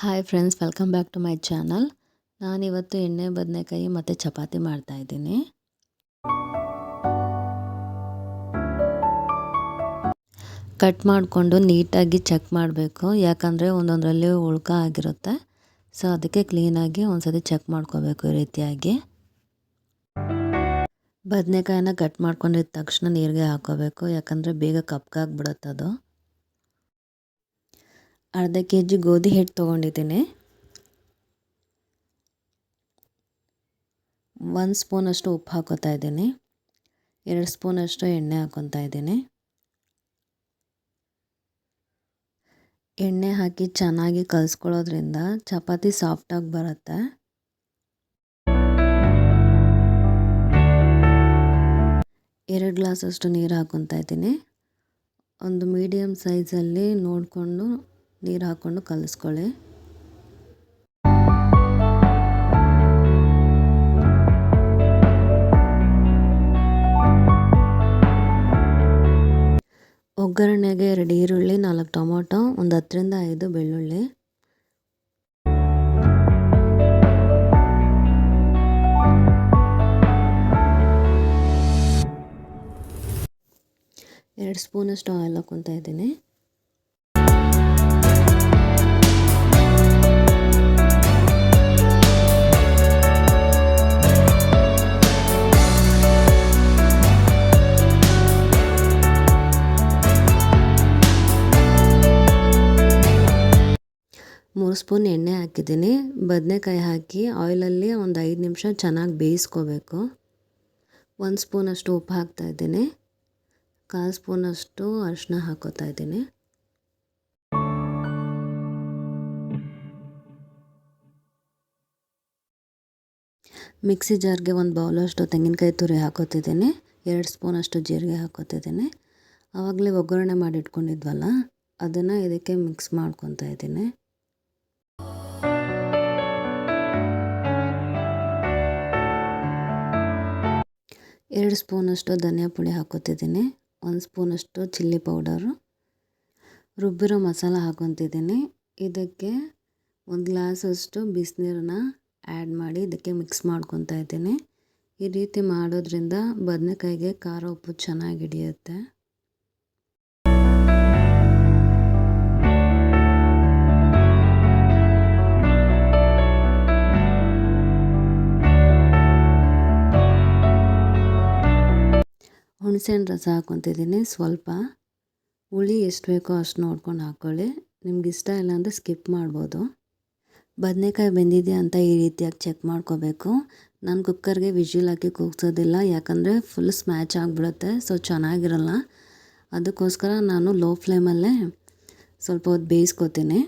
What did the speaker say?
Hi friends, welcome back to my channel. ನಾನಿವತ್ತು ಎಣ್ಣೆ ಬದನೆಕಾಯಿ ಮತ್ತು ಚಪಾತಿ ಮಾಡ್ತಾಯಿದ್ದೀನಿ. ಕಟ್ ಮಾಡಿಕೊಂಡು ನೀಟಾಗಿ ಚೆಕ್ ಮಾಡಬೇಕು, ಯಾಕಂದರೆ ಒಂದೊಂದರಲ್ಲಿ ಉಳ್ಕ ಆಗಿರುತ್ತೆ. ಸೊ ಅದಕ್ಕೆ ಕ್ಲೀನಾಗಿ ಒಂದ್ಸತಿ ಚೆಕ್ ಮಾಡ್ಕೋಬೇಕು ಈ ರೀತಿಯಾಗಿ. ಬದನೆಕಾಯಿನ ಕಟ್ ಮಾಡ್ಕೊಂಡಿದ್ದ ತಕ್ಷಣ ನೀರಿಗೆ ಹಾಕೋಬೇಕು, ಯಾಕಂದರೆ ಬೇಗ ಕಪ್ಪಾಗಿಬಿಡುತ್ತೆ ಅದು. ಅರ್ಧ kg ಗೋಧಿ ಹಿಟ್ಟು ತೊಗೊಂಡಿದ್ದೀನಿ. 1 ಸ್ಪೂನಷ್ಟು ಉಪ್ಪು ಹಾಕೋತಾ ಇದ್ದೀನಿ. 2 ಸ್ಪೂನಷ್ಟು ಎಣ್ಣೆ ಹಾಕೊತಾ ಇದ್ದೀನಿ. ಎಣ್ಣೆ ಹಾಕಿ ಚೆನ್ನಾಗಿ ಕಲಿಸ್ಕೊಳ್ಳೋದ್ರಿಂದ ಚಪಾತಿ ಸಾಫ್ಟಾಗಿ ಬರುತ್ತೆ. ಎರಡು ಗ್ಲಾಸಷ್ಟು ನೀರು ಹಾಕೊತಾ ಇದ್ದೀನಿ. ಒಂದು ಮೀಡಿಯಮ್ ಸೈಜಲ್ಲಿ ನೋಡಿಕೊಂಡು ನೀರು ಹಾಕ್ಕೊಂಡು ಕಲಿಸ್ಕೊಳ್ಳಿ. ಒಗ್ಗರಣೆಗೆ 2 ಈರುಳ್ಳಿ, 4 ಟೊಮೊಟೊ, ಒಂದು 10 ರಿಂದ 5 ಬೆಳ್ಳುಳ್ಳಿ. ಎರಡು ಸ್ಪೂನಷ್ಟು ಆಯಿಲ್ ಹಾಕ್ಕೊತಾ ಇದ್ದೀನಿ. ಮೂರು ಸ್ಪೂನ್ ಎಣ್ಣೆ ಹಾಕಿದ್ದೀನಿ. ಬದನೆಕಾಯಿ ಹಾಕಿ ಆಯಿಲಲ್ಲಿ ಒಂದು 5 ನಿಮಿಷ ಚೆನ್ನಾಗಿ ಬೇಯಿಸ್ಕೋಬೇಕು. 1 ಸ್ಪೂನಷ್ಟು ಉಪ್ಪು ಹಾಕ್ತಾ ಇದ್ದೀನಿ. 1/4 ಸ್ಪೂನಷ್ಟು ಅರಿಶಿನ ಹಾಕೋತಾ ಇದ್ದೀನಿ. ಮಿಕ್ಸಿ ಜಾರ್ಗೆ 1 ಬೌಲಷ್ಟು ತೆಂಗಿನಕಾಯಿ ತುರಿ ಹಾಕೋತಿದ್ದೀನಿ. 2 ಸ್ಪೂನಷ್ಟು ಜೀರಿಗೆ ಹಾಕೋತಿದ್ದೀನಿ. ಆವಾಗಲೇ ಒಗ್ಗರಣೆ ಮಾಡಿ ಇಟ್ಕೊಂಡಿದ್ವಲ್ಲ, ಅದನ್ನು ಇದಕ್ಕೆ ಮಿಕ್ಸ್ ಮಾಡ್ಕೊತಾ ಇದ್ದೀನಿ. 2 ಸ್ಪೂನಷ್ಟು ಧನಿಯಾ ಪುಡಿ ಹಾಕೋತಿದ್ದೀನಿ. 1 ಸ್ಪೂನಷ್ಟು ಚಿಲ್ಲಿ ಪೌಡರು. ರುಬ್ಬಿರೋ ಮಸಾಲ ಹಾಕೊತಿದ್ದೀನಿ. ಇದಕ್ಕೆ 1 ಗ್ಲಾಸಷ್ಟು ಬಿಸಿನೀರನ್ನ ಆ್ಯಡ್ ಮಾಡಿ ಇದಕ್ಕೆ ಮಿಕ್ಸ್ ಮಾಡ್ಕೊತಾ ಇದ್ದೀನಿ. ಈ ರೀತಿ ಮಾಡೋದ್ರಿಂದ ಬದನೆಕಾಯಿಗೆ ಖಾರ ಉಪ್ಪು ಚೆನ್ನಾಗಿ ಹಿಡಿಯುತ್ತೆ. ಹುಣಸೆಹಣ್ಣು ರಸ ಹಾಕ್ಕೊತಿದ್ದೀನಿ ಸ್ವಲ್ಪ. ಹುಳಿ ಎಷ್ಟು ಬೇಕೋ ಅಷ್ಟು ನೋಡ್ಕೊಂಡು ಹಾಕ್ಕೊಳ್ಳಿ. ನಿಮ್ಗೆ ಇಷ್ಟ ಇಲ್ಲ ಅಂದರೆ ಸ್ಕಿಪ್ ಮಾಡ್ಬೋದು. ಬದನೆಕಾಯಿ ಬೆಂದಿದೆಯಾ ಅಂತ ಈ ರೀತಿಯಾಗಿ ಚೆಕ್ ಮಾಡ್ಕೋಬೇಕು. ನಾನು ಕುಕ್ಕರ್ಗೆ ವಿಜಿಲ್ ಹಾಕಿ ಕೂಗ್ಸೋದಿಲ್ಲ, ಯಾಕಂದರೆ ಫುಲ್ ಸ್ಮ್ಯಾಚ್ ಆಗಿಬಿಡುತ್ತೆ. ಸೊ ಚೆನ್ನಾಗಿರಲ್ಲ. ಅದಕ್ಕೋಸ್ಕರ ನಾನು ಲೋ ಫ್ಲೇಮಲ್ಲೇ ಸ್ವಲ್ಪ ಹೊತ್ತು ಬೇಯಿಸ್ಕೊತೀನಿ.